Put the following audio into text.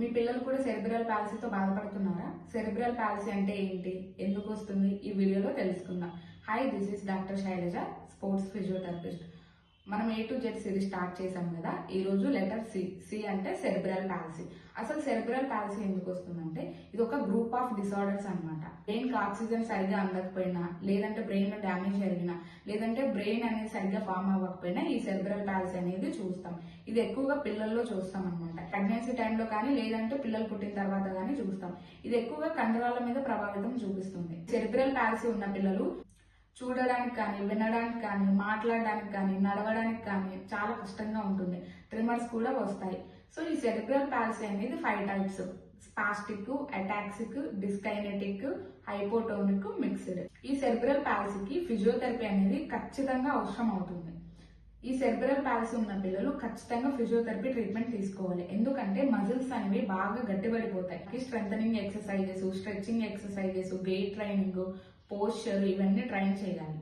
మీ పిల్లలు కూడా సెరెబ్రల్ పాలసీతో బాధపడుతున్నారా? సెరెబ్రల్ పాలసీ అంటే ఏంటి, ఎందుకు వస్తుంది, ఈ వీడియోలో తెలుసుకుందాం. Hi, this is doctor Shailaja, sports physiotherapist. మనం A to Z series start చేసాం కదా. ఈ రోజు లెటర్ సి అంటే సెరెబ్రల్ పాలసీ. అసలు సెరెబ్రల్ పాలసీ ఎందుకు వస్తుందంటే ఇది ఒక గ్రూప్ ఆఫ్ డిసార్డర్స్ అన్నమాట. బ్రెయిన్ కి ఆక్సిజన్ సరిగా అందకపోయినా, లేదంటే బ్రెయిన్ లో డ్యామేజ్ జరిగినా, లేదంటే బ్రెయిన్ అనేది సరిగ్గా ఫామ్ అవ్వకపోయినా ఈ సెరెబ్రల్ పాలసీ అనేది చూస్తాం. ఇది ఎక్కువగా పిల్లల్లో చూస్తాం అనమాట. ప్రెగ్నెన్సీ టైంలో కానీ, లేదంటే పిల్లలు పుట్టిన తర్వాత కానీ చూస్తాం. ఇది ఎక్కువగా కండరాల మీద ప్రభావితం చూపిస్తుంది. సెరెబ్రల్ పాలసీ ఉన్న పిల్లలు చూడడానికి కానీ, వినడానికి కానీ, మాట్లాడడానికి కానీ, నడవడానికి కానీ చాలా కష్టంగా ఉంటుంది. ట్రిమర్స్ కూడా వస్తాయి. సో ఈ సెరెబ్రల్ పాలసీ అనేది 5 types: spastic, ataxic, dyskinetic, hypotonic, mixed. ఈ సెరెబ్రల్ పాలసీకి ఫిజియోథెరపీ అనేది ఖచ్చితంగా అవసరం అవుతుంది. ఈ సెరెబ్రల్ పాలసీ ఉన్న పిల్లలు ఖచ్చితంగా ఫిజియోథెరపీ ట్రీట్మెంట్ తీసుకోవాలి. ఎందుకంటే మజిల్స్ అనేవి బాగా గట్టిపడిపోతాయి. Strengthening exercises, stretching exercises, weight training, posture ఇవన్నీ ట్రైన్ చేయాలి.